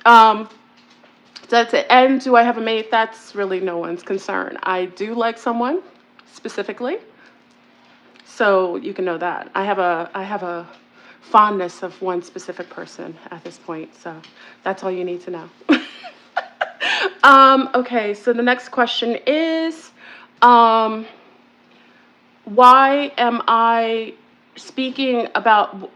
Um, that's it. And do I have a mate? That's really no one's concern. I do like someone specifically, so you can know that. I have a fondness of one specific person at this point, so that's all you need to know. Okay, so the next question is, um, why am I speaking about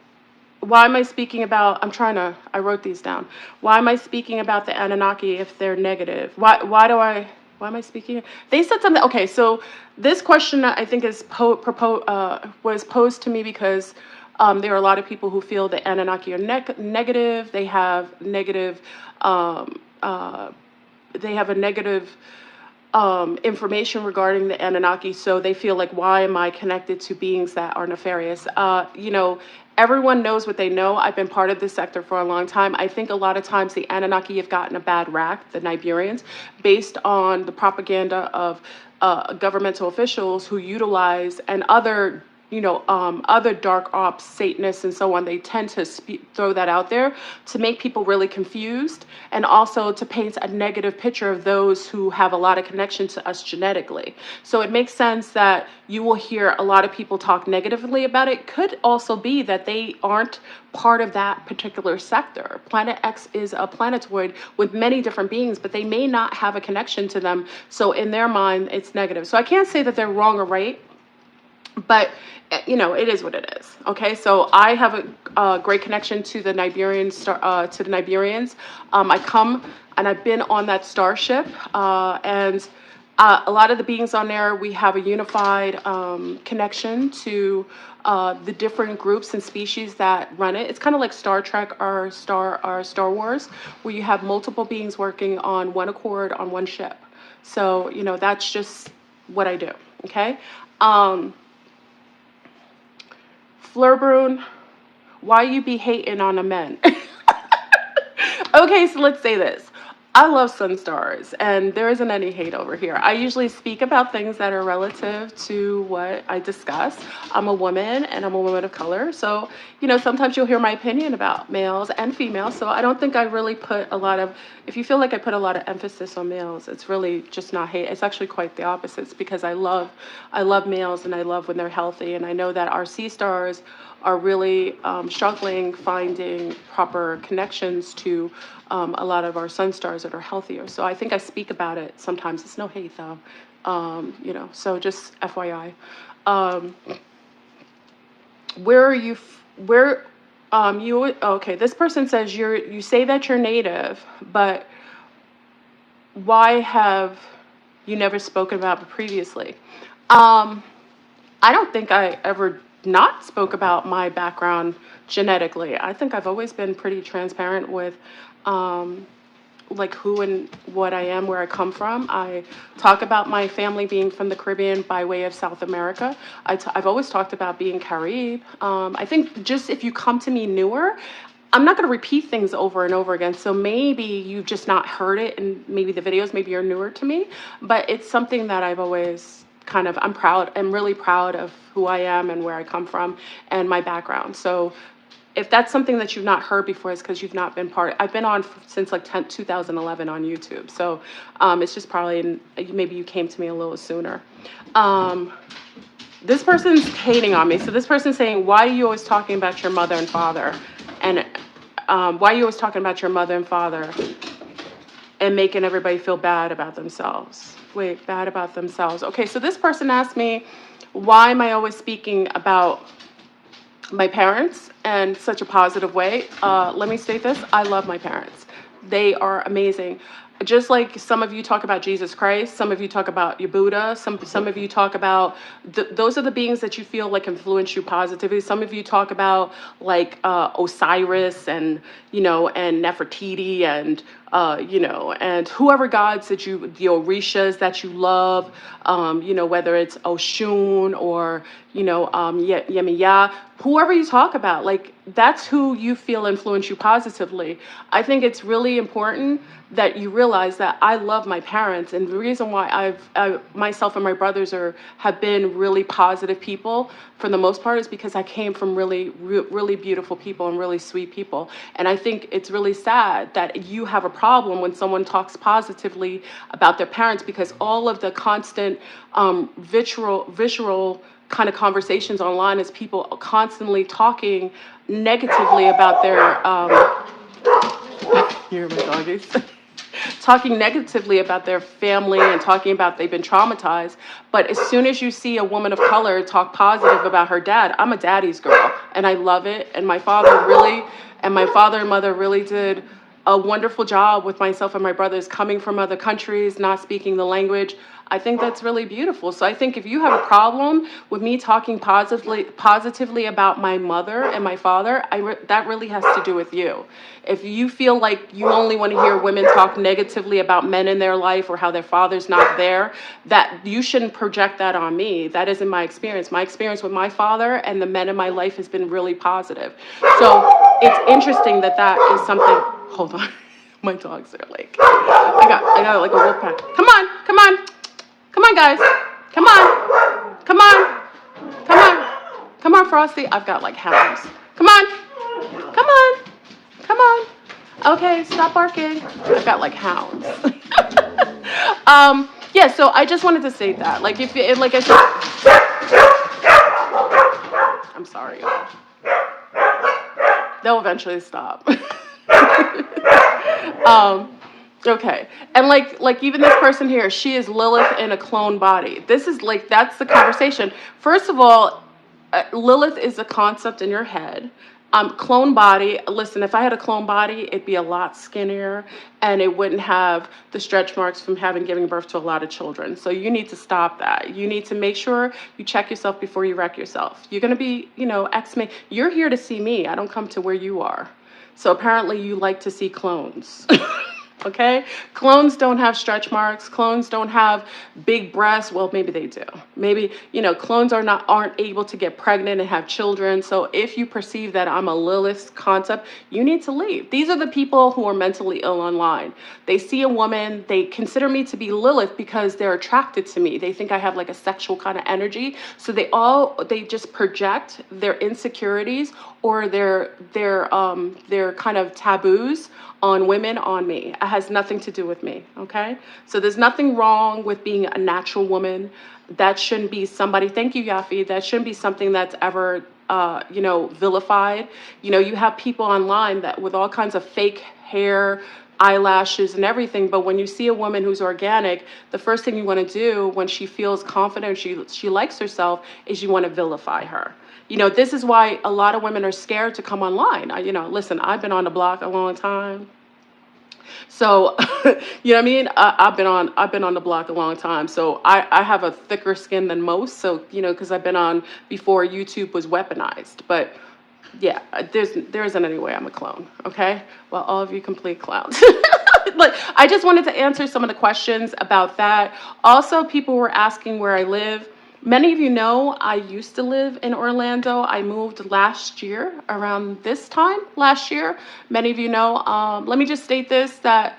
why am I speaking about, I wrote these down. Why am I speaking about the Anunnaki if they're negative? Why am I speaking? They said something, okay, so this question I think was posed to me because there are a lot of people who feel the Anunnaki are negative. Um, uh, they have a negative information regarding the Anunnaki, so they feel like, why am I connected to beings that are nefarious? Everyone knows what they know. I've been part of this sector for a long time. I think a lot of times the Anunnaki have gotten a bad rap, the Nigerians, based on the propaganda of governmental officials who utilize and other other dark ops, Satanists, and so on. They tend to throw that out there to make people really confused, and also to paint a negative picture of those who have a lot of connection to us genetically. So it makes sense that you will hear a lot of people talk negatively about it. Could also be that they aren't part of that particular sector. Planet X is a planetoid with many different beings, but they may not have a connection to them. So in their mind, it's negative. So I can't say that they're wrong or right, but it is what it is. Okay, so I have a great connection to the Nigerians. I come and I've been on that starship, and a lot of the beings on there, we have a unified connection to the different groups and species that run it. It's kind of like Star Trek or Star Wars, where you have multiple beings working on one accord on one ship. So that's just what I do. Okay. Fleur, Brun, why you be hating on the men? Okay, so let's say this. I love sun stars, and there isn't any hate over here. I usually speak about things that are relative to what I discuss. I'm a woman, and I'm a woman of color, so sometimes you'll hear my opinion about males and females. So I don't think I really put a lot of. If you feel like I put a lot of emphasis on males, it's really just not hate. It's actually quite the opposite. It's because I love males, and I love when they're healthy, and I know that our sea stars are really struggling finding proper connections to a lot of our sun stars that are healthier. So I think I speak about it sometimes. It's no hate though, so just FYI. Where are you, okay, this person says you say that you're native, but why have you never spoken about it previously? I don't think I ever not spoke about my background genetically. I think I've always been pretty transparent with like who and what I am, where I come from. I talk about my family being from the Caribbean by way of South America. I've always talked about being Carib. I think just if you come to me newer, I'm not going to repeat things over and over again. So maybe you've just not heard it, and maybe the videos, maybe you're newer to me, but it's something that I've always I'm really proud of who I am and where I come from and my background. So if that's something that you've not heard before, it's because you've not been I've been on since like 2011 on YouTube. So it's just probably, maybe you came to me a little sooner. This person's hating on me. So this person's saying, why are you always talking about your mother and father? And why are you always talking about your mother and father and making everybody feel bad about themselves? Wait, bad about themselves. Okay, so this person asked me, why am I always speaking about my parents in such a positive way? Let me state this. I love my parents. They are amazing. Just like some of you talk about Jesus Christ, some of you talk about your Buddha, some of you talk about, those are the beings that you feel like influence you positively. Some of you talk about like Osiris and, and Nefertiti and, and whoever gods that the Orishas that you love, whether it's Oshun or, Yemiya, whoever you talk about, like that's who you feel influence you positively. I think it's really important that you realize that I love my parents, and the reason why myself and my brothers have been really positive people for the most part is because I came from really beautiful people and really sweet people. And I think it's really sad that you have a problem when someone talks positively about their parents, because all of the constant visceral kind of conversations online is people constantly talking negatively about their here are my doggies. Talking negatively about their family and talking about they've been traumatized. But as soon as you see a woman of color talk positive about her dad, I'm a daddy's girl and I love it. And my father and mother really did a wonderful job with myself and my brothers coming from other countries, not speaking the language. I think that's really beautiful. So I think if you have a problem with me talking positively about my mother and my father, that really has to do with you. If you feel like you only want to hear women talk negatively about men in their life or how their father's not there, that you shouldn't project that on me. That isn't my experience. My experience with my father and the men in my life has been really positive. So it's interesting that is something. Hold on. My dogs are like, I got like a wolf pack. Come on, come on. Come on, guys. Come on. Come on. Come on. Come on, Frosty. I've got like hounds. Come on. Come on. Come on. Okay, stop barking. I've got like hounds. Yeah, so I just wanted to say that. Like like I said, I'm sorry, y'all. They'll eventually stop. Okay. And like even this person here, she is Lilith in a clone body. This is like, that's the conversation. First of all, Lilith is a concept in your head. Clone body, listen, if I had a clone body, it'd be a lot skinnier and it wouldn't have the stretch marks from giving birth to a lot of children. So you need to stop that. You need to make sure you check yourself before you wreck yourself. You're going to be, you're here to see me. I don't come to where you are. So apparently you like to see clones. Okay? Clones don't have stretch marks. Clones don't have big breasts. Well, maybe they do. Maybe, clones aren't able to get pregnant and have children. So if you perceive that I'm a Lilith concept, you need to leave. These are the people who are mentally ill online. They see a woman, they consider me to be Lilith because they're attracted to me. They think I have like a sexual kind of energy. So they just project their insecurities or their kind of taboos on women on me. It has nothing to do with me, okay? So there's nothing wrong with being a natural woman. That shouldn't be somebody, thank you, Yafi, that shouldn't be something that's ever, vilified. You have people online that with all kinds of fake hair, eyelashes and everything, but when you see a woman who's organic, the first thing you want to do when she feels confident, she likes herself, is you want to vilify her. This is why a lot of women are scared to come online. Listen, I've been on the block a long time. So, you know what I mean? I've been on the block a long time. So I have a thicker skin than most. So, because I've been on before YouTube was weaponized. But yeah, there isn't any way I'm a clone. Okay? Well, all of you complete clowns. Like, I just wanted to answer some of the questions about that. Also, people were asking where I live. Many of you know I used to live in Orlando. I moved last year, around this time last year. Many of you know. Let me just state this, that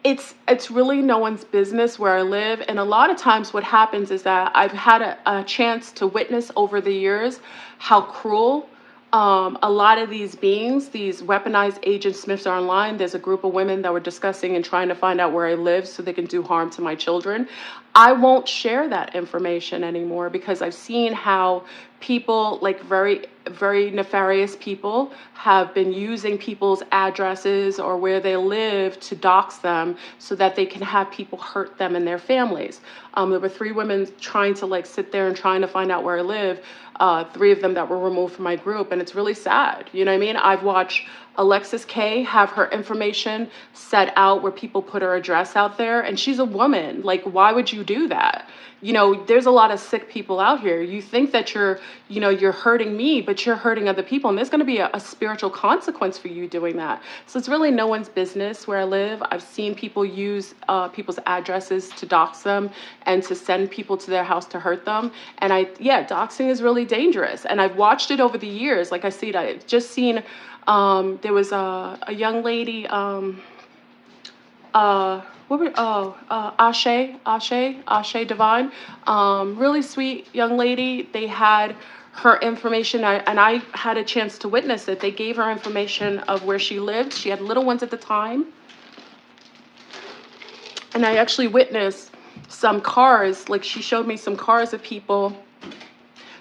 it's really no one's business where I live. And a lot of times what happens is that I've had a chance to witness over the years how cruel a lot of these beings, these weaponized Agent Smiths are online. There's a group of women that were discussing and trying to find out where I live so they can do harm to my children. I won't share that information anymore because I've seen how people, like very, very nefarious people, have been using people's addresses or where they live to dox them so that they can have people hurt them and their families. There were 3 women trying to sit there and trying to find out where I live. 3 of them that were removed from my group, and it's really sad. You know what I mean? I've watched Alexis K have her information set out where people put her address out there, and she's a woman. Like, why would you do that? you know, there's a lot of sick people out here. You think that you're, you know, you're hurting me, but you're hurting other people. And there's going to be a spiritual consequence for you doing that. So it's really no one's business where I live. I've seen people use people's addresses to dox them and to send people to their house to hurt them. And yeah, doxing is really dangerous. And I've watched it over the years. Like I've just seen, there was a young lady, Ashe Divine, really sweet young lady. They had her information, and I had a chance to witness it. They gave her information of where she lived. She had little ones at the time, and I actually witnessed some cars. Like, she showed me some cars of people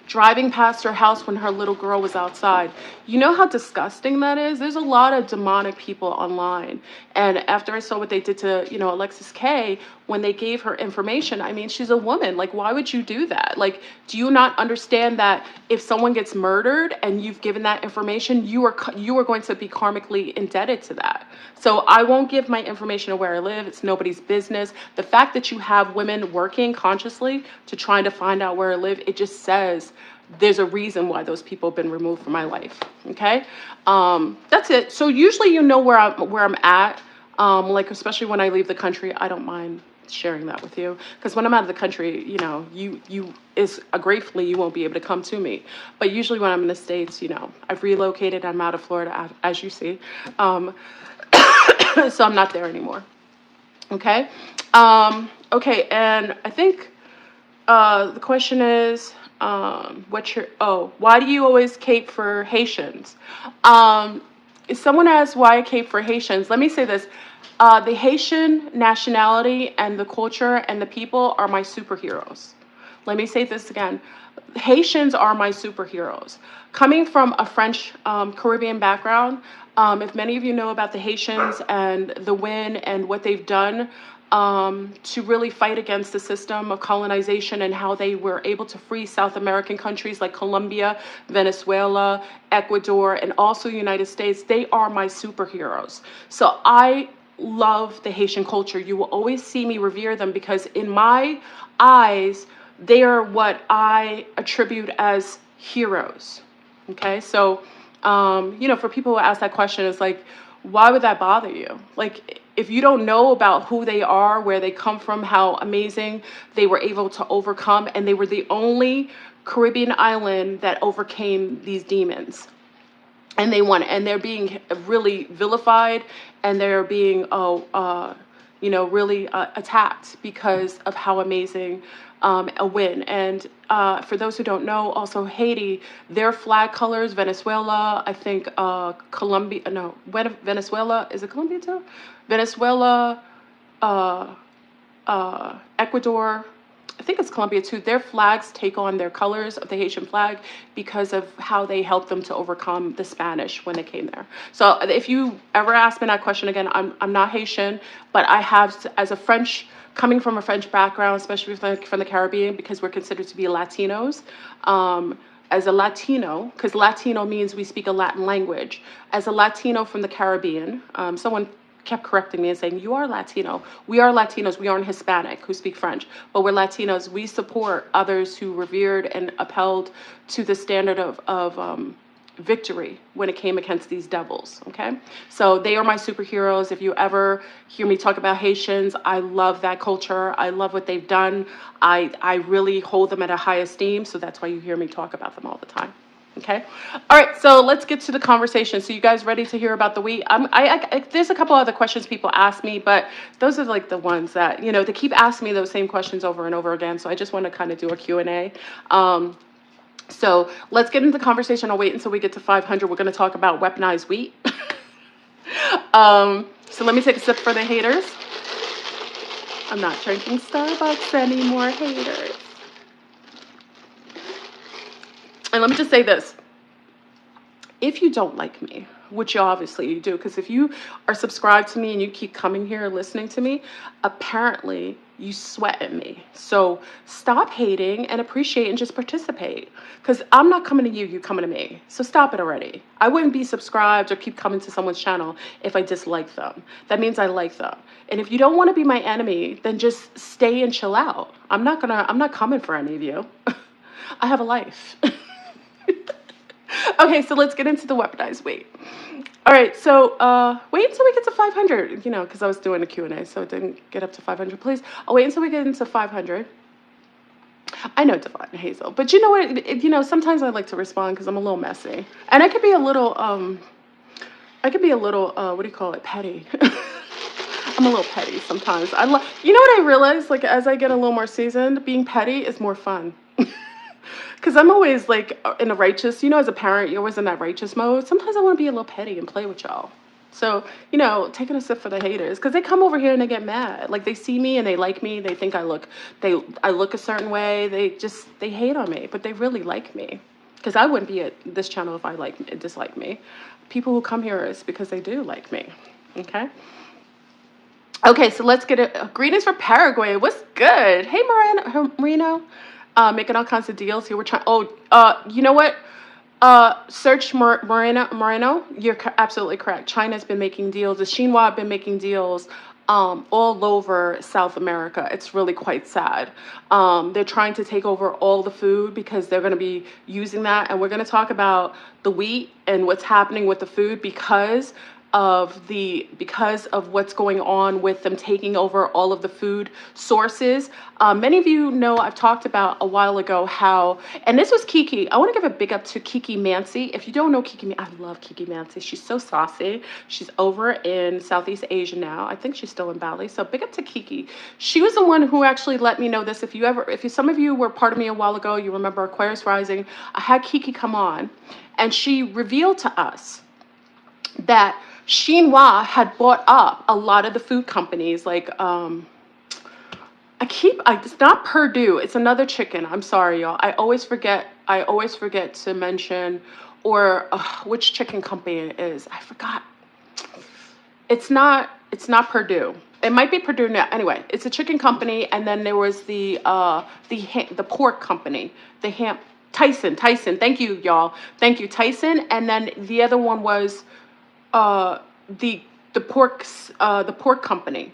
driving past her house when her little girl was outside. You know how disgusting that is? There's a lot of demonic people online. And after I saw what they did to, you know, Alexis K, when they gave her information, I mean, she's a woman. Like, why would you do that? Like, do you not understand that if someone gets murdered and you've given that information, you are going to be karmically indebted to that? So I won't give my information of where I live. It's nobody's business. The fact that you have women working consciously to trying to find out where I live, it just says there's a reason why those people have been removed from my life. Okay, that's it. So usually, you know, where I'm at. Like, especially when I leave the country, I don't mind sharing that with you, because when I'm out of the country, you know, gratefully you won't be able to come to me. But usually when I'm in the States, you know, I've relocated. I'm out of Florida, as you see. So I'm not there anymore. Okay. Okay. And I think the question is, why do you always cape for Haitians? If someone asks why I cape for Haitians, let me say this. The Haitian nationality and the culture and the people are my superheroes. Let me say this again. Haitians are my superheroes. Coming from a French Caribbean background, if many of you know about the Haitians and the win and what they've done to really fight against the system of colonization and how they were able to free South American countries like Colombia, Venezuela, Ecuador, and also the United States, they are my superheroes. So I love the Haitian culture. You will always see me revere them because in my eyes, they are what I attribute as heroes. Okay, so, you know, for people who ask that question, it's like, why would that bother you? Like, if you don't know about who they are, where they come from, how amazing they were able to overcome, and they were the only Caribbean island that overcame these demons. And they won, and they're being really vilified, and they're being, you know, really attacked because of how amazing a win. And for those who don't know, also Haiti, their flag colors, Venezuela, I think Colombia, no, Venezuela, is it Colombia too? Venezuela, Ecuador, I think it's Colombia too. Their flags take on their colors of the Haitian flag because of how they helped them to overcome the Spanish when they came there. So if you ever ask me that question again, I'm not Haitian, but I have, as a French, coming from a French background, especially from the Caribbean, because we're considered to be Latinos. As a Latino, because Latino means we speak a Latin language. As a Latino from the Caribbean, someone kept correcting me and saying, you are Latino. We are Latinos. We aren't Hispanic who speak French, but we're Latinos. We support others who revered and upheld to the standard of victory when it came against these devils. Okay, so they are my superheroes. If you ever hear me talk about Haitians, I love that culture. I love what they've done. I really hold them at a high esteem. So that's why you hear me talk about them all the time. Okay. All right. So let's get to the conversation. So you guys ready to hear about the wheat? There's a couple other questions people ask me, but those are like the ones that, you know, they keep asking me those same questions over and over again. So I just want to kind of do a Q&A. So let's get into the conversation. I'll wait until we get to 500. We're going to talk about weaponized wheat. So let me take a sip for the haters. I'm not drinking Starbucks anymore, haters. And let me just say this. If you don't like me, which you obviously do, because if you are subscribed to me and you keep coming here listening to me, apparently you sweat at me. So stop hating and appreciate and just participate, because I'm not coming to you, you're coming to me. So stop it already. I wouldn't be subscribed or keep coming to someone's channel if I dislike them. That means I like them. And if you don't want to be my enemy, then just stay and chill out. I'm not coming for any of you. I have a life. Okay, so let's get into the weaponized weight. All right, so wait until we get to 500, you know, because I was doing a Q&A, so it didn't get up to 500, please. I'll wait until we get into 500. I know, Devon Hazel, but you know what, you know, sometimes I like to respond because I'm a little messy. And I could be a little, what do you call it, petty. I'm a little petty sometimes. You know what I realized, like, as I get a little more seasoned, being petty is more fun. Because I'm always, like, in a righteous, you know, as a parent, you're always in that righteous mode. Sometimes I want to be a little petty and play with y'all. So, you know, taking a sip for the haters. Because they come over here and they get mad. Like, they see me and they like me. They think I look a certain way. They hate on me. But they really like me. Because I wouldn't be at this channel if I dislike me. People who come here is because they do like me. Okay? Okay, so let's get it. Greetings from Paraguay. What's good? Hey, Marino. Making all kinds of deals here. We're trying. You know what? Search Moreno. You're absolutely correct. China's been making deals. The Xinhua have been making deals all over South America. It's really quite sad. They're trying to take over all the food because they're going to be using that. And we're going to talk about the wheat and what's happening with the food because of what's going on with them taking over all of the food sources. Many of you know I've talked about a while ago how, and this was Kiki. I want to give a big up to Kiki Mansi. If you don't know Kiki, I love Kiki Mansi. She's so saucy. She's over in Southeast Asia now. I think she's still in Bali. So big up to Kiki. She was the one who actually let me know this. Some of you were part of me a while ago, you remember Aquarius Rising. I had Kiki come on, and she revealed to us that Xinhua had bought up a lot of the food companies, like it's not Purdue, it's another chicken. I'm sorry, y'all. I always forget to mention which chicken company it is. I forgot. It's not Purdue. It might be Purdue now. Anyway, it's a chicken company, and then there was the pork company, Tyson. Thank you, y'all. Thank you, Tyson. And then the other one was the pork company.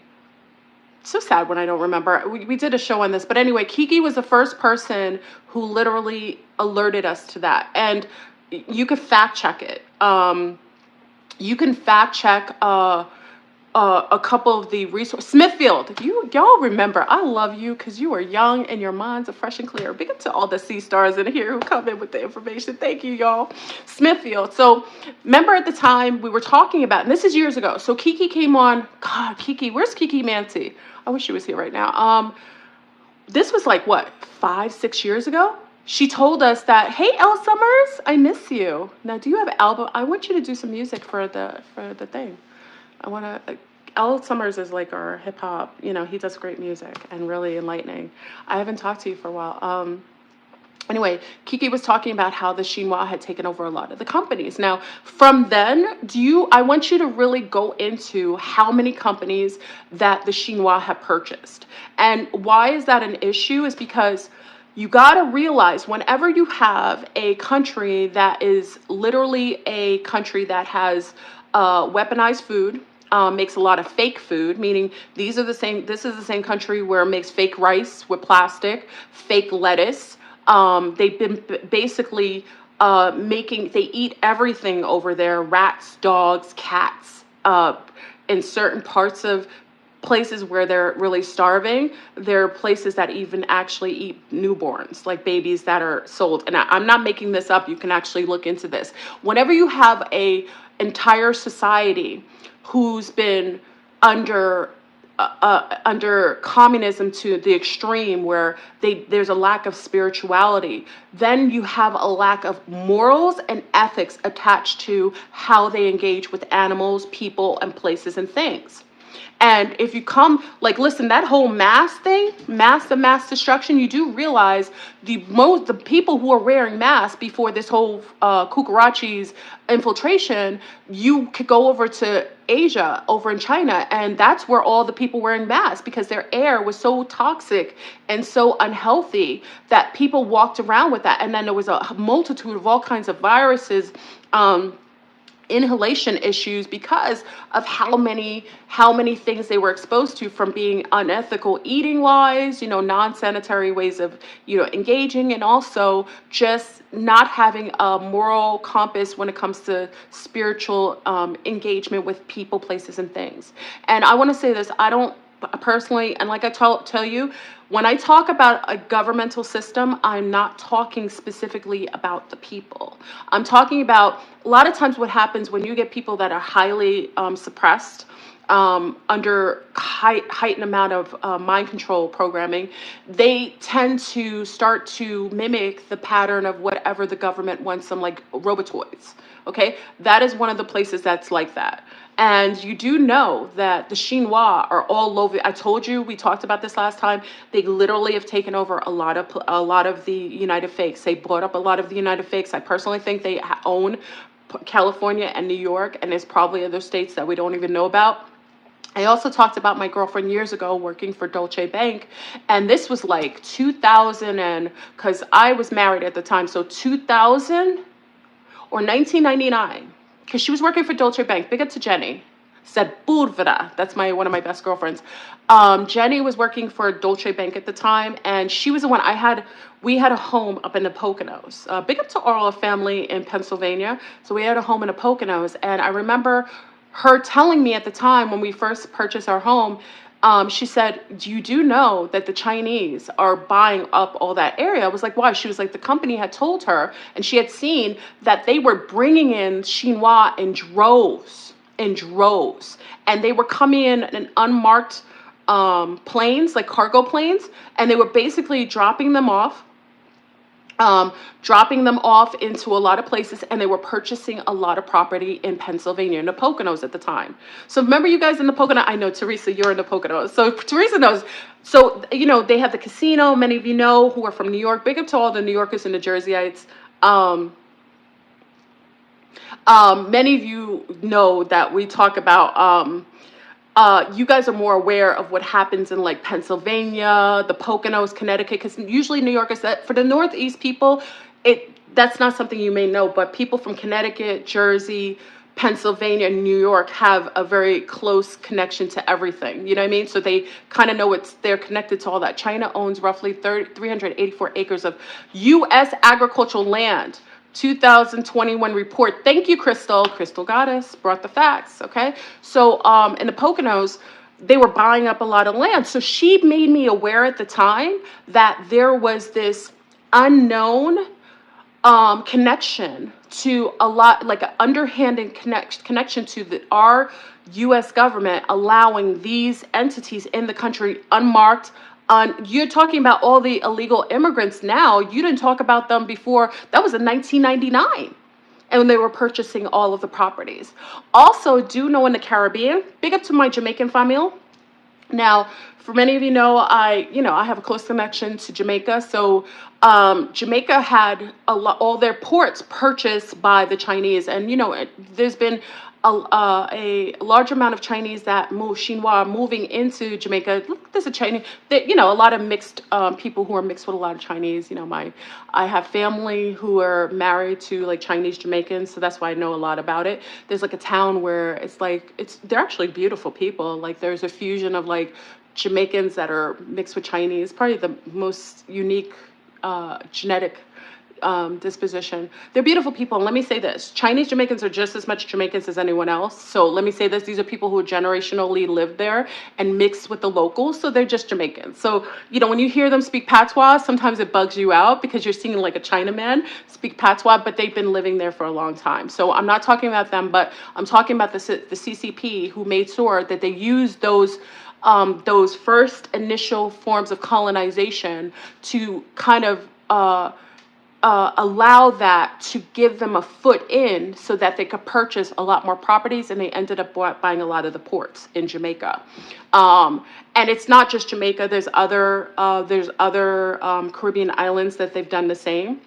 It's so sad when I don't remember. We did a show on this, but anyway, Kiki was the first person who literally alerted us to that, and you could fact check it. You can fact check a couple of the resources. Smithfield, y'all remember, I love you because you are young and your minds are fresh and clear. Big up to all the C-stars in here who come in with the information. Thank you, y'all. Smithfield. So remember at the time we were talking about, and this is years ago. So Kiki came on. God, Kiki, where's Kiki Mansi? I wish she was here right now. This was like, what, 5-6 years ago? She told us that, hey, Elle Summers, I miss you. Now, do you have an album? I want you to do some music for the thing. Elle Summers is like our hip hop, you know, he does great music and really enlightening. I haven't talked to you for a while. Anyway, Kiki was talking about how the Xinhua had taken over a lot of the companies. Now, from then, I want you to really go into how many companies that the Xinhua have purchased. And why is that an issue? Is because you got to realize whenever you have a country that is literally a country that has weaponized food, makes a lot of fake food, meaning this is the same country where it makes fake rice with plastic, fake lettuce. They've been basically they eat everything over there, rats, dogs, cats, in certain parts of places where they're really starving. There are places that even actually eat newborns, like babies that are sold. And I'm not making this up. You can actually look into this. Whenever you have a entire society who's been under communism to the extreme, where there's a lack of spirituality, then you have a lack of morals and ethics attached to how they engage with animals, people, and places and things. And if you come, like, listen, that whole mass thing, mass destruction, you do realize the people who are wearing masks before this whole Cucarachis infiltration, you could go over to Asia, over in China, and that's where all the people wearing masks, because their air was so toxic and so unhealthy that people walked around with that. And then there was a multitude of all kinds of viruses, inhalation issues, because of how many things they were exposed to, from being unethical eating wise, non-sanitary ways of, engaging, and also just not having a moral compass when it comes to spiritual engagement with people, places, and things. And I want to say this, I don't personally, and like I tell you, when I talk about a governmental system, I'm not talking specifically about the people. I'm talking about, a lot of times what happens when you get people that are highly suppressed, under heightened amount of mind control programming, they tend to start to mimic the pattern of whatever the government wants them, like robotoids. Okay, that is one of the places that's like that. And you do know that the Chinois are all over. I told you, we talked about this last time. They literally have taken over a lot of the United Fakes. They bought up a lot of the United Fakes. I personally think they own California and New York, and there's probably other states that we don't even know about. I also talked about my girlfriend years ago working for Dolce Bank, and this was like 2000, and because I was married at the time, so 2000 or 1999, because she was working for Dolce Bank. Big up to Jenny. Said Purvra. That's one of my best girlfriends. Jenny was working for Dolce Bank at the time, and she was the one we had a home up in the Poconos. Big up to all our family in Pennsylvania. So we had a home in the Poconos, and I remember her telling me at the time when we first purchased our home, she said, you do know that the Chinese are buying up all that area? I was like, why? She was like, the company had told her, and she had seen that they were bringing in Chinois in droves, and they were coming in unmarked planes, like cargo planes, and they were basically dropping them off into a lot of places, and they were purchasing a lot of property in Pennsylvania, in the Poconos at the time. So remember, you guys in the Poconos, I know, Teresa, you're in the Poconos. So Teresa knows. So, they have the casino, many of you know, who are from New York. Big up to all the New Yorkers and the Jerseyites. Many of you know that we talk about, you guys are more aware of what happens in like Pennsylvania, the Poconos, Connecticut, because usually New Yorkers, that for the Northeast people, that's not something you may know, but people from Connecticut, Jersey, Pennsylvania, and New York have a very close connection to everything. You know what I mean? So they kind of know they're connected to all that. China owns roughly 384 acres of U.S. agricultural land. 2021 report. Thank you, Crystal. Crystal Goddess brought the facts. Okay. So in the Poconos, they were buying up a lot of land. So she made me aware at the time that there was this unknown connection to a lot, like an underhanded connection to our U.S. government allowing these entities in the country unmarked. You're talking about all the illegal immigrants now. You didn't talk about them before. That was in 1999. And when they were purchasing all of the properties. Also, do know in the Caribbean, big up to my Jamaican family. Now, for many of you know, I have a close connection to Jamaica. So Jamaica had all their ports purchased by the Chinese. And, there's been a large amount of Chinese that Chinois moving into Jamaica. There's a Chinese, a lot of mixed people who are mixed with a lot of Chinese. I have family who are married to like Chinese Jamaicans, so that's why I know a lot about it. There's like a town where they're actually beautiful people. Like there's a fusion of like Jamaicans that are mixed with Chinese, probably the most unique genetic disposition. They're beautiful people. And let me say this, Chinese Jamaicans are just as much Jamaicans as anyone else. So let me say this, these are people who generationally lived there and mixed with the locals. So they're just Jamaicans. So, when you hear them speak patois, sometimes it bugs you out because you're seeing like a Chinaman speak patois, but they've been living there for a long time. So I'm not talking about them, but I'm talking about the CCP who made sure that they used those first initial forms of colonization to kind of allow that to give them a foot in so that they could purchase a lot more properties, and they ended up buying a lot of the ports in Jamaica. And it's not just Jamaica. There's other Caribbean islands that they've done the same.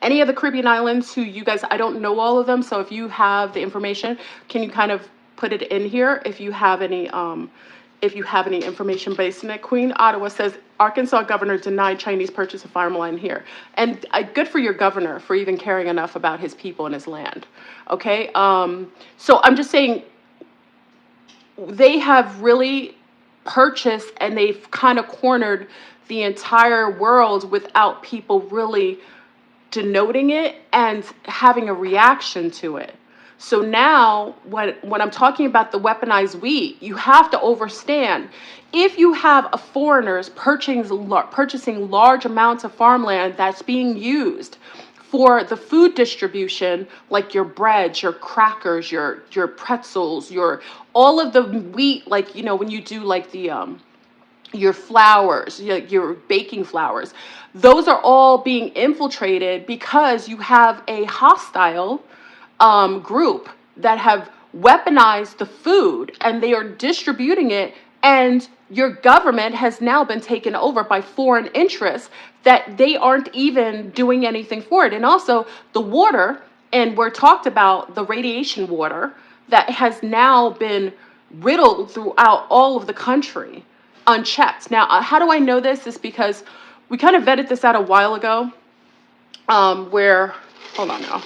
Any of the Caribbean islands who you guys, I don't know all of them, so if you have the information, can you kind of put it in here if you have any information based on it. Queen Ottawa says Arkansas governor denied Chinese purchase of farmland here. And good for your governor for even caring enough about his people and his land. Okay, so I'm just saying they have really purchased, and they've kind of cornered the entire world without people really denoting it and having a reaction to it. So now when I'm talking about the weaponized wheat, you have to understand, if you have a foreigners purchasing large amounts of farmland that's being used for the food distribution, like your bread, your crackers, your pretzels, all of the wheat, like, you know, when you do like the your flours, your baking flours, those are all being infiltrated because you have a hostile group that have weaponized the food, and they are distributing it, and your government has now been taken over by foreign interests that they aren't even doing anything for it. And also the water, and we're talked about the radiation water that has now been riddled throughout all of the country unchecked. Now, how do I know this? Is because we kind of vetted this out a while ago, where, hold on now.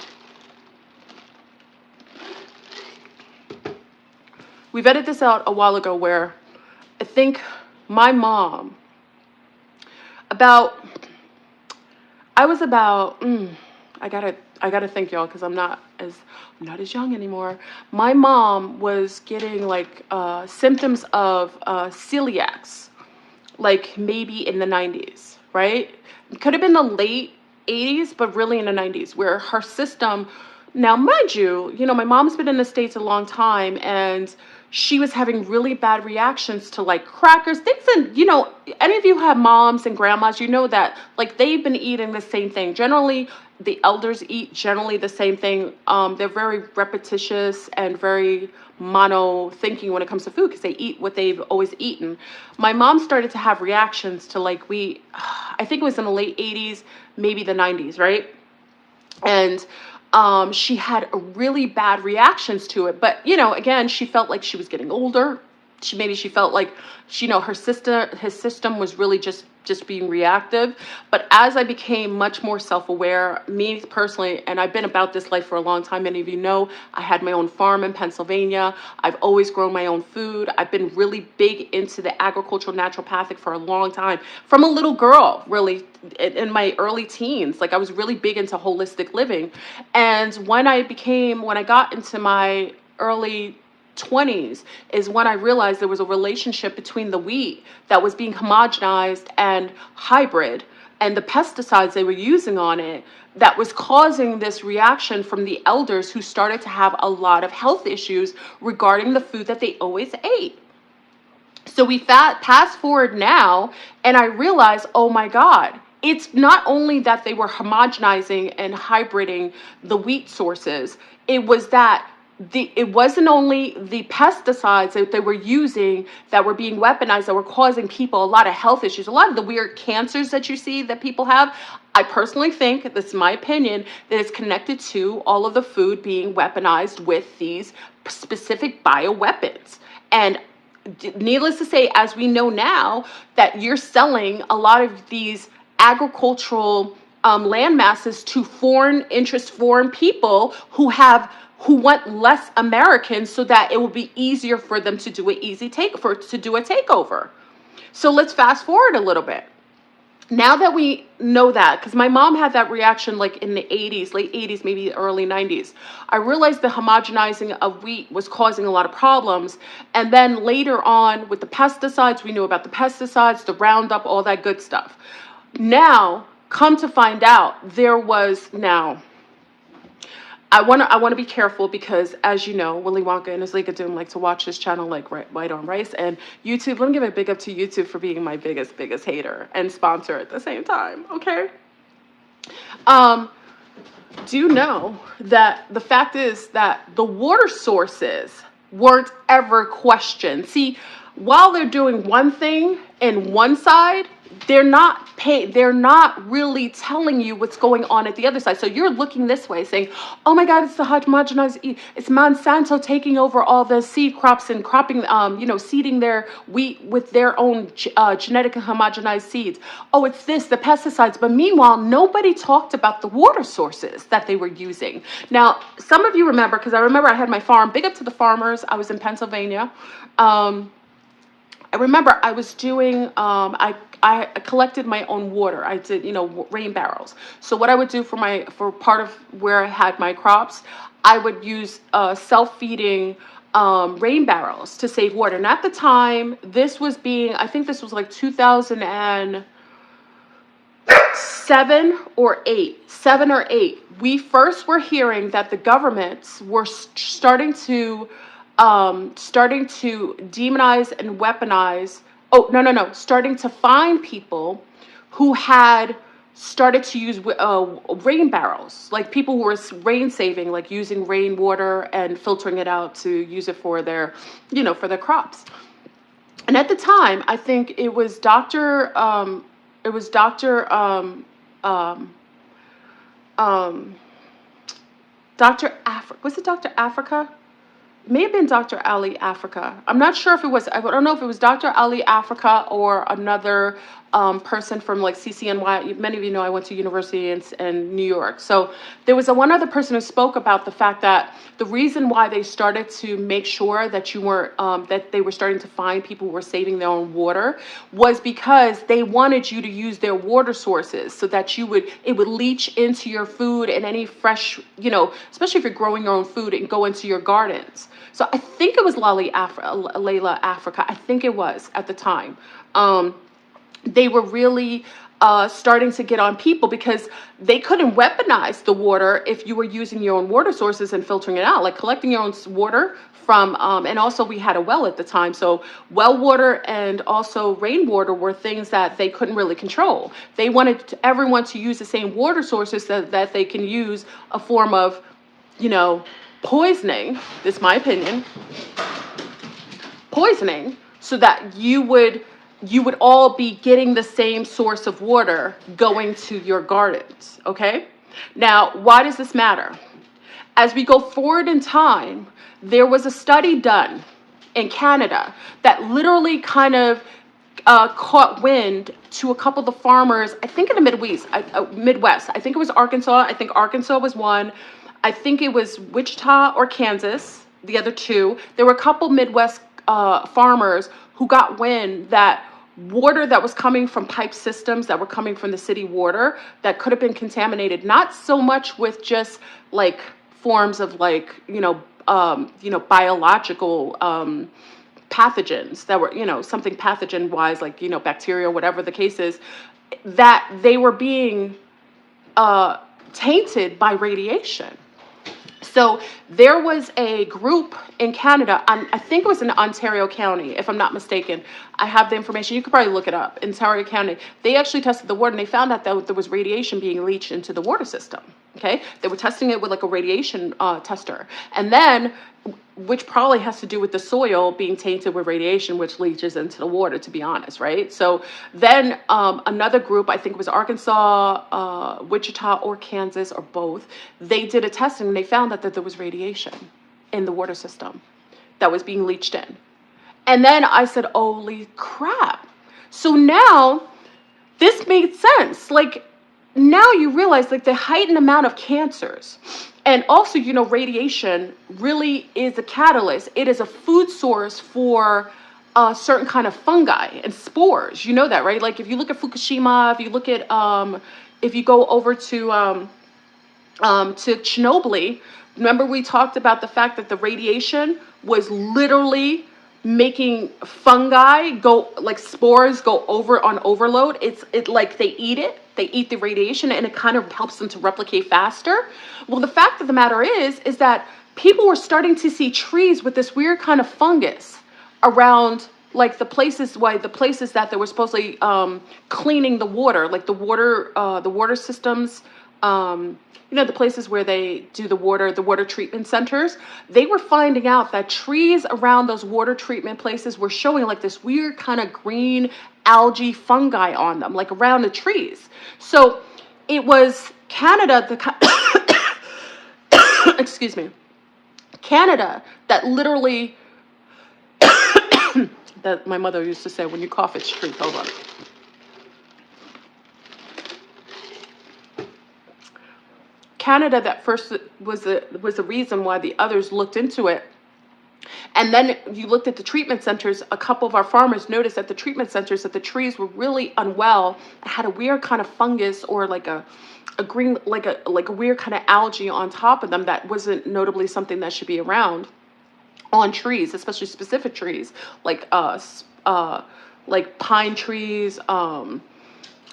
We vetted this out a while ago where I think my mom, I gotta think, y'all, because I'm not as young anymore. My mom was getting like symptoms of celiacs, like maybe in the 90s, right? It could have been the late 80s, but really in the 90s, where her system, now mind you, my mom's been in the States a long time, and she was having really bad reactions to like crackers, things. And any of you have moms and grandmas, that like they've been eating the same thing. Generally, the elders eat generally the same thing. They're very repetitious and very mono thinking when it comes to food, because they eat what they've always eaten. My mom started to have reactions to like I think it was in the late 80s, maybe the 90s, right? And she had really bad reactions to it. But, again, she felt like she was getting older. She felt like, his system was really just being reactive. But as I became much more self-aware, me personally, and I've been about this life for a long time. Many of you know, I had my own farm in Pennsylvania. I've always grown my own food. I've been really big into the agricultural naturopathic for a long time. From a little girl, really, in my early teens, like I was really big into holistic living. And when I got into my early 20s is when I realized there was a relationship between the wheat that was being homogenized and hybrid, and the pesticides they were using on it, that was causing this reaction from the elders, who started to have a lot of health issues regarding the food that they always ate. So we fast forward now, and I realized, oh my God, it's not only that they were homogenizing and hybriding the wheat sources, it was that it wasn't only the pesticides that they were using that were being weaponized, that were causing people a lot of health issues, a lot of the weird cancers that you see that people have. I personally think, this is my opinion, that it's connected to all of the food being weaponized with these specific bioweapons. And needless to say, as we know now, that you're selling a lot of these agricultural land masses to foreign people who want less Americans, so that it will be easier for them to do a takeover. So let's fast forward a little bit. Now that we know that, because my mom had that reaction like in the 80s, late 80s, maybe the early 90s, I realized the homogenizing of wheat was causing a lot of problems. And then later on with the pesticides, we knew about the pesticides, the Roundup, all that good stuff. Now, come to find out, I want to be careful, because, as you know, Willy Wonka and his League of Doom like to watch this channel like White on Rice. And YouTube, let me give a big up to YouTube for being my biggest hater and sponsor at the same time, okay? Um, do you know that the fact is that the water sources weren't ever questioned? See, while they're doing one thing in one side, they're not really telling you what's going on at the other side. So you're looking this way saying, oh my God, it's the homogenized, it's Monsanto taking over all the seed crops and cropping, seeding their wheat with their own genetically homogenized seeds. Oh, it's this, the pesticides. But meanwhile, nobody talked about the water sources that they were using. Now, some of you remember, because I remember I had my farm, big up to the farmers. I was in Pennsylvania. I remember I was doing, I collected my own water. I did, rain barrels. So what I would do for part of where I had my crops, I would use self-feeding rain barrels to save water. And at the time, I think this was like 2007 or 8, we first were hearing that the governments were starting to demonize and weaponize. Oh, no, starting to find people who had started to use rain barrels, like people who were rain saving, like using rainwater and filtering it out to use it for their, for their crops. And at the time, I think it was Dr. Dr. Africa. Was it Dr. Africa? May have been Dr. Ali Africa. I'm not sure if it was, I don't know if it was Dr. Ali Africa or another person from like CCNY. Many of you know I went to university in New York. So there was one other person who spoke about the fact that the reason why they started to make sure that you weren't, that they were starting to find people who were saving their own water was because they wanted you to use their water sources so that it would leach into your food and any fresh, especially if you're growing your own food and go into your gardens. So I think it was Layla Africa. I think it was at the time. They were really starting to get on people because they couldn't weaponize the water if you were using your own water sources and filtering it out, like collecting your own water from, and also we had a well at the time. So well water and also rainwater were things that they couldn't really control. They wanted everyone to use the same water sources that they can use a form of, poisoning, this is my opinion, poisoning, so that you would all be getting the same source of water going to your gardens, okay? Now, why does this matter? As we go forward in time, there was a study done in Canada that literally kind of caught wind to a couple of the farmers, I think in the Midwest. I think it was Arkansas. I think Arkansas was one. I think it was Wichita or Kansas, the other two. There were a couple Midwest farmers who got wind that water that was coming from pipe systems that were coming from the city water that could have been contaminated, not so much with just like forms of like, biological pathogens that were, something pathogen wise, like, bacteria, whatever the case is, that they were being tainted by radiation. So there was a group in Canada, I think it was in Ontario County, if I'm not mistaken. I have the information. You could probably look it up. In Ontario County, they actually tested the water and they found out that there was radiation being leached into the water system. Okay, they were testing it with like a radiation tester, and then, which probably has to do with the soil being tainted with radiation, which leaches into the water, to be honest, right? So then another group, I think it was Arkansas, Wichita, or Kansas, or both, they did a testing and they found that there was radiation in the water system that was being leached in. And then I said, holy crap. So now this made sense. Like, now you realize like the heightened amount of cancers, and also, radiation really is a catalyst. It is a food source for certain kind of fungi and spores. You know that, right? Like if you look at Fukushima, if you look at, if you go over to Chernobyl, remember we talked about the fact that the radiation was literally making fungi go, like spores go over on overload. It's like they eat the radiation and it kind of helps them to replicate faster. Well, the fact of the matter is that people were starting to see trees with this weird kind of fungus around like the places, the places that they were supposedly cleaning the water, like the water systems, you know, the places where they do the water treatment centers. They were finding out that trees around those water treatment places were showing like this weird kind of green algae fungi on them, like around the trees. So it was Canada, excuse me, Canada, that literally, that my mother used to say, when you cough, it's truth. Hold on. Canada that first was the reason why the others looked into it. And then you looked at the treatment centers. A couple of our farmers noticed at the treatment centers that the trees were really unwell, had a weird kind of fungus or like a green, like a weird kind of algae on top of them that wasn't notably something that should be around on trees, especially specific trees like pine trees,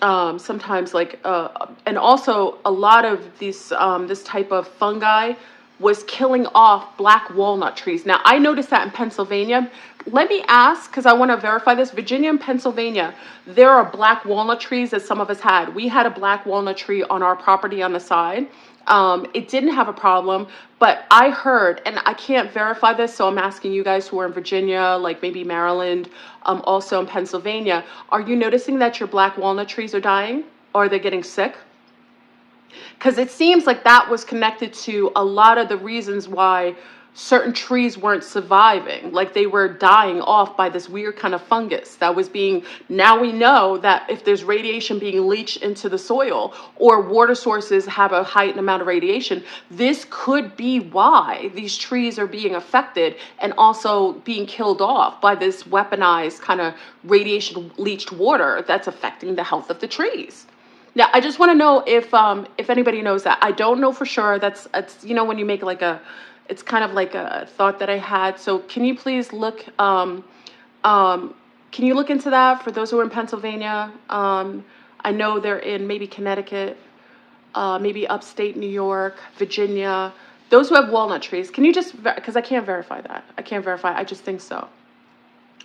sometimes and also a lot of these this type of fungi was killing off black walnut trees. Now I noticed that in Pennsylvania. Let me ask, because I want to verify this. Virginia and Pennsylvania, there are black walnut trees that some of us had. We had a black walnut tree on our property on the side. It didn't have a problem, but I heard, and I can't verify this, so I'm asking you guys who are in Virginia, like maybe Maryland, also in Pennsylvania, are you noticing that your black walnut trees are dying, or are they getting sick? Because it seems like that was connected to a lot of the reasons why certain trees weren't surviving, like they were dying off by this weird kind of fungus that was being, now we know that if there's radiation being leached into the soil or water sources have a heightened amount of radiation, this could be why these trees are being affected and also being killed off by this weaponized kind of radiation leached water that's affecting the health of the trees. Now, I just want to know if anybody knows that. I don't know for sure. It's, you know, when you make like it's kind of like a thought that I had. So can you please look, can you look into that for those who are in Pennsylvania? I know they're in maybe Connecticut, maybe upstate New York, Virginia. Those who have walnut trees, can you just, because I can't verify that. I can't verify, I just think so.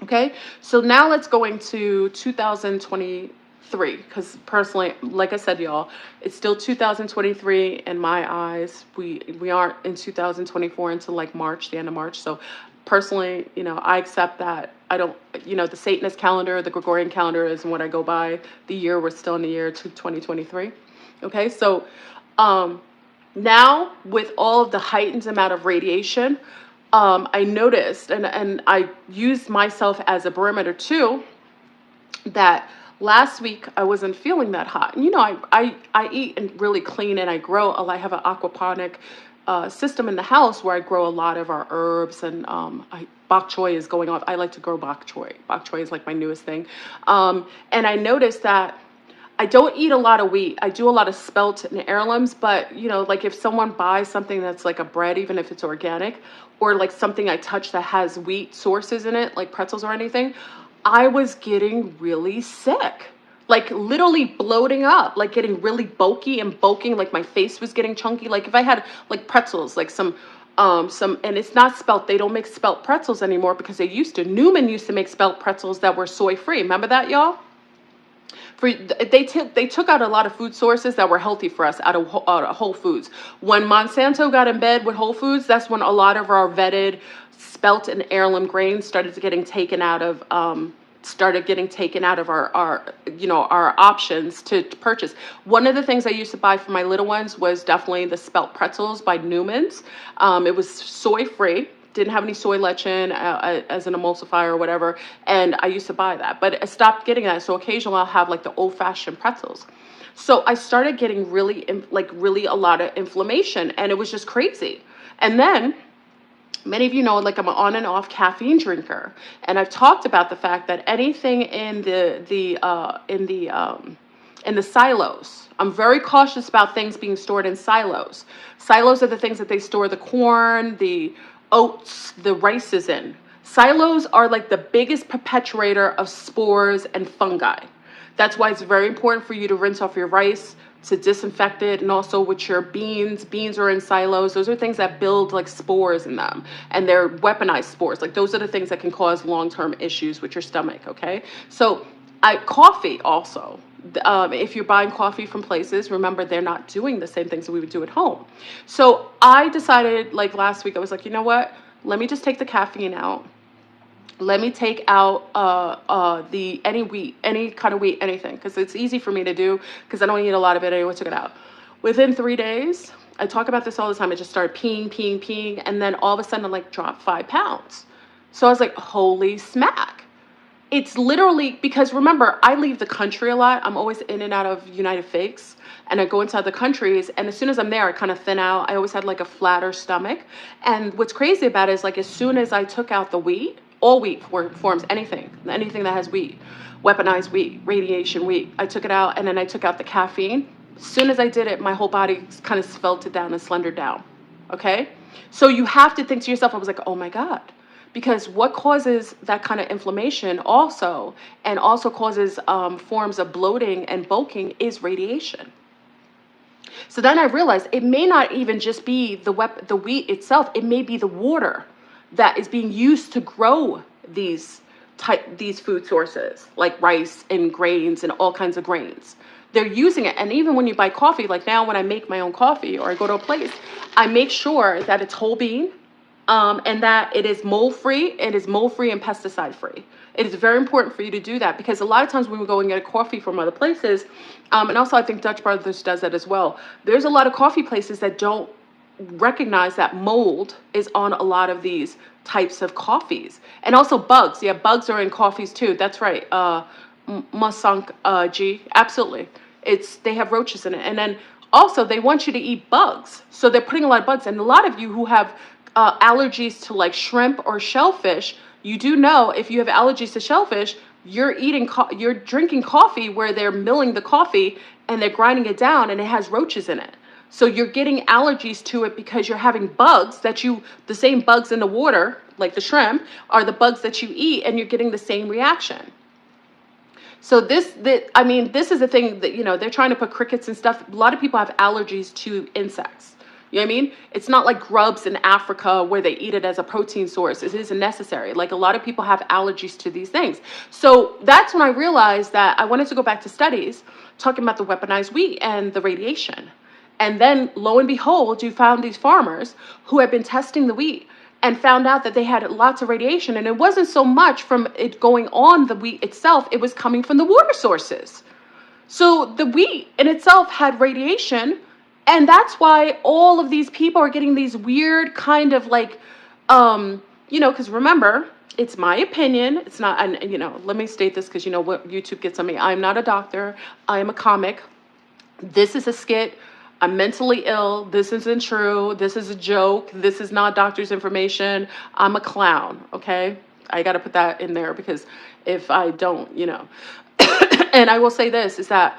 Okay, so now let's go into 2023, because personally, like I said, y'all, it's still 2023 in my eyes. We aren't in 2024 until like March, the end of March. So personally, you know, I accept that. I don't, you know, the Satanist calendar, the Gregorian calendar isn't what I go by. The year, we're still in the year 2023. Okay, so now with all of the heightened amount of radiation, I noticed, and I used myself as a barometer too, that last week I wasn't feeling that hot. And you know, I eat and really clean, and I grow. I have an aquaponic system in the house where I grow a lot of our herbs, and bok choy is going off. I like to grow bok choy. Bok choy is like my newest thing. And I noticed that I don't eat a lot of wheat. I do a lot of spelt and heirlooms, but you know, like if someone buys something that's like a bread, even if it's organic, or like something I touch that has wheat sources in it, like pretzels or anything, I was getting really sick, like literally bloating up, like getting really bulky and bulking, like my face was getting chunky. Like if I had like pretzels, like some, and it's not spelt, they don't make spelt pretzels anymore because they used to. Newman used to make spelt pretzels that were soy free. Remember that, y'all? They took out a lot of food sources that were healthy for us out of Whole Foods. When Monsanto got in bed with Whole Foods, that's when a lot of our vetted spelt and heirloom grains started getting taken out of our you know, our options to purchase. One of the things I used to buy for my little ones was definitely the spelt pretzels by Newman's. It was soy free. Didn't have any soy lecithin as an emulsifier or whatever, and I used to buy that, but I stopped getting that. So occasionally I'll have like the old-fashioned pretzels. So I started getting really a lot of inflammation, and it was just crazy. And then many of you know, like I'm an on and off caffeine drinker, and I've talked about the fact that anything in the silos, I'm very cautious about things being stored in silos. Silos are the things that they store the corn, the oats, the rices in. Silos are like the biggest perpetuator of spores and fungi. That's why it's very important for you to rinse off your rice to disinfect it. And also with your beans are in silos. Those are things that build like spores in them, and they're weaponized spores. Like those are the things that can cause long-term issues with your stomach. Okay, so coffee also. If you're buying coffee from places, remember they're not doing the same things that we would do at home. So I decided, like last week, I was like, you know what? Let me just take the caffeine out. Let me take out any wheat, any kind of wheat, anything, because it's easy for me to do because I don't eat a lot of it. I took it out. Within 3 days, I talk about this all the time. I just started peeing, and then all of a sudden I like dropped 5 pounds. So I was like, holy smack. It's literally because, remember, I leave the country a lot. I'm always in and out of United Fakes, and I go into other countries, and as soon as I'm there, I kind of thin out. I always had like a flatter stomach. And what's crazy about it is, like, as soon as I took out the wheat, all wheat forms, anything that has wheat, weaponized wheat, radiation wheat, I took it out, and then I took out the caffeine. As soon as I did it, my whole body kind of svelted down and slendered down. Okay? So you have to think to yourself, I was like, oh my God. Because what causes that kind of inflammation also, and also causes forms of bloating and bulking, is radiation. So then I realized it may not even just be the wheat itself. It may be the water that is being used to grow these food sources, like rice and grains and all kinds of grains. They're using it. And even when you buy coffee, like now when I make my own coffee or I go to a place, I make sure that it's whole bean. And that it is mold-free, and pesticide-free. It is very important for you to do that, because a lot of times when we go and get a coffee from other places, and also I think Dutch Brothers does that as well, there's a lot of coffee places that don't recognize that mold is on a lot of these types of coffees. And also bugs. Yeah, bugs are in coffees too. That's right. Masunk G. Absolutely. They have roaches in it. And then also they want you to eat bugs. So they're putting a lot of bugs. And a lot of you who have allergies to like shrimp or shellfish, you do know if you have allergies to shellfish, you're drinking coffee where they're milling the coffee and they're grinding it down and it has roaches in it. So you're getting allergies to it because you're having bugs the same bugs in the water, like the shrimp, are the bugs that you eat, and you're getting the same reaction. So this is the thing that, they're trying to put crickets and stuff. A lot of people have allergies to insects. You know what I mean? It's not like grubs in Africa where they eat it as a protein source. It isn't necessary. Like a lot of people have allergies to these things. So that's when I realized that I wanted to go back to studies talking about the weaponized wheat and the radiation. And then lo and behold, you found these farmers who had been testing the wheat and found out that they had lots of radiation. And it wasn't so much from it going on the wheat itself. It was coming from the water sources. So the wheat in itself had radiation. And that's why all of these people are getting these weird kind of like, because remember, it's my opinion. It's not, and let me state this because what YouTube gets on me. I'm not a doctor. I am a comic. This is a skit. I'm mentally ill. This isn't true. This is a joke. This is not doctor's information. I'm a clown. Okay. I got to put that in there because if I don't, and I will say this is that,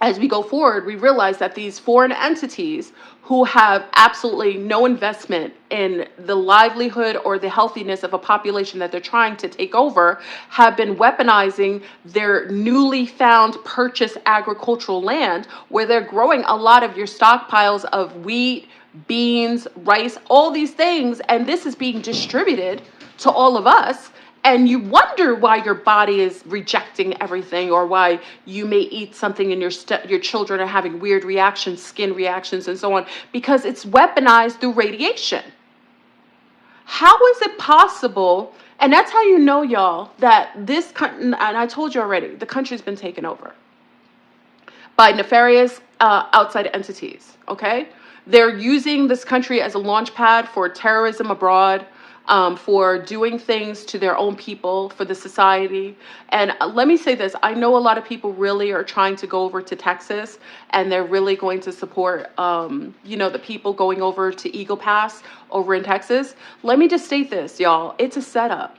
as we go forward, we realize that these foreign entities who have absolutely no investment in the livelihood or the healthiness of a population that they're trying to take over have been weaponizing their newly found purchased agricultural land, where they're growing a lot of your stockpiles of wheat, beans, rice, all these things. And this is being distributed to all of us. And you wonder why your body is rejecting everything, or why you may eat something and your children are having weird reactions, skin reactions, and so on, because it's weaponized through radiation. How is it possible? And that's how you know, y'all, that this country, and I told you already, the country's been taken over by nefarious outside entities, okay? They're using this country as a launch pad for terrorism abroad, for doing things to their own people, for the society. And let me say this, I know a lot of people really are trying to go over to Texas, and they're really going to support, the people going over to Eagle Pass over in Texas. Let me just state this, y'all, it's a setup.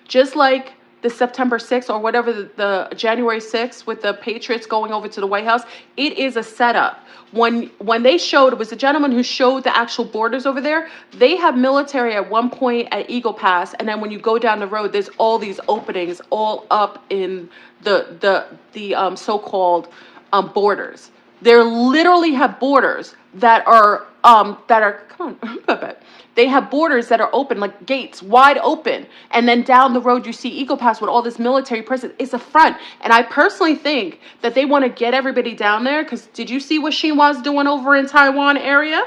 Just like the September 6th or whatever, the January 6th with the Patriots going over to the White House, it is a setup. When they showed, it was a gentleman who showed the actual borders over there. They have military at one point at Eagle Pass, and then when you go down the road, there's all these openings all up in the so-called borders. They literally have borders that are come on, they have borders that are open, like gates, wide open. And then down the road, you see Eagle Pass with all this military presence. It's a front. And I personally think that they want to get everybody down there, because did you see what Xinhua's doing over in Taiwan area?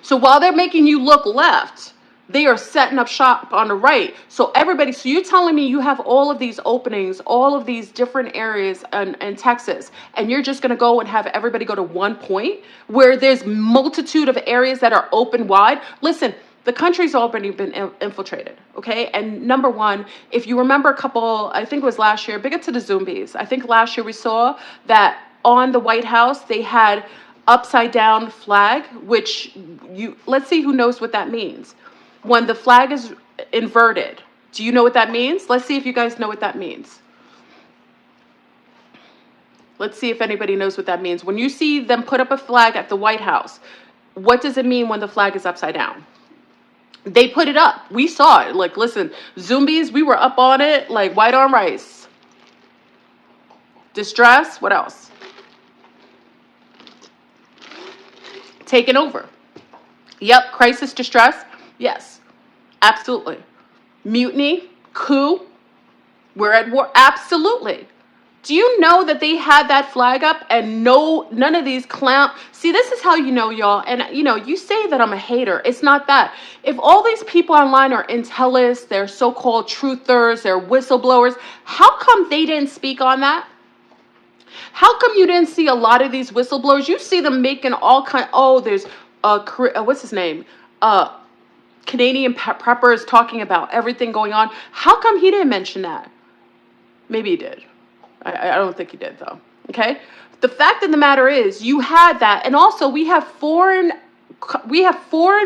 So while they're making you look left, they are setting up shop on the right. So everybody, so you're telling me you have all of these openings, all of these different areas in Texas, and you're just going to go and have everybody go to one point where there's multitude of areas that are open wide? Listen, the country's already been infiltrated, okay? And number one, if you remember a couple, I think it was last year, big up to the zombies. I think last year we saw that on the White House, they had upside down flag, which let's see who knows what that means. When the flag is inverted, do you know what that means? Let's see if you guys know what that means. Let's see if anybody knows what that means. When you see them put up a flag at the White House, what does it mean when the flag is upside down? They put it up. We saw it. Like, listen, zombies, we were up on it like white on rice. Distress, what else? Taken over. Yep, crisis, distress. Yes, absolutely. Mutiny, coup, we're at war. Absolutely. Do you know that they had that flag up and none of these clown? See, this is how you know, y'all. And, you say that I'm a hater. It's not that. If all these people online are intellists, they're so-called truthers, they're whistleblowers, how come they didn't speak on that? How come you didn't see a lot of these whistleblowers? You see them making all kind. Oh, there's what's his name? Canadian prepper is talking about everything going on. How come he didn't mention that? Maybe he did. I don't think he did, though. Okay. The fact of the matter is, you had that, and also we have foreign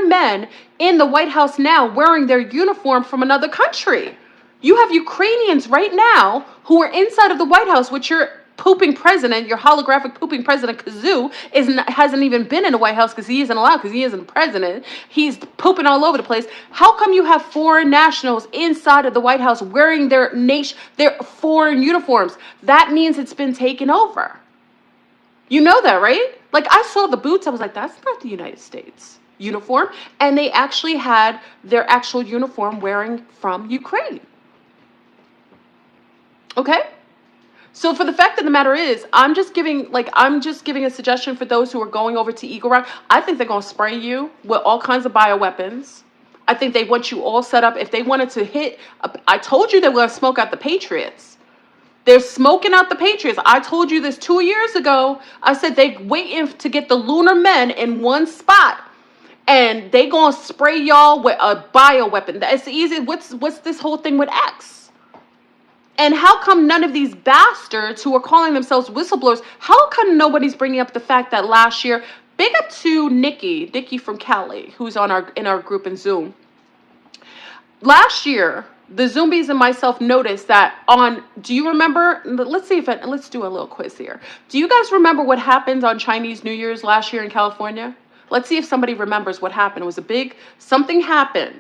men in the White House now wearing their uniform from another country. You have Ukrainians right now who are inside of the White House, which your pooping president, your holographic pooping president, Kazoo, hasn't even been in the White House because he isn't allowed, because he isn't president. He's pooping all over the place. How come you have foreign nationals inside of the White House wearing their foreign uniforms? That means it's been taken over. You know that, right? Like, I saw the boots. I was like, that's not the United States uniform. And they actually had their actual uniform wearing from Ukraine. Okay? So for the fact of the matter is, I'm just giving a suggestion for those who are going over to Eagle Rock. I think they're going to spray you with all kinds of bioweapons. I think they want you all set up. If they wanted to hit, I told you they were going to smoke out the Patriots. They're smoking out the Patriots. I told you this 2 years ago. I said they're waiting to get the lunar men in one spot. And they going to spray y'all with a bioweapon. That's easy. What's this whole thing with X? And how come none of these bastards who are calling themselves whistleblowers, how come nobody's bringing up the fact that last year, big up to Nikki from Cali, who's in our group in Zoom. Last year, the zombies and myself noticed that do you remember, let's do a little quiz here. Do you guys remember what happened on Chinese New Year's last year in California? Let's see if somebody remembers what happened. It was something happened.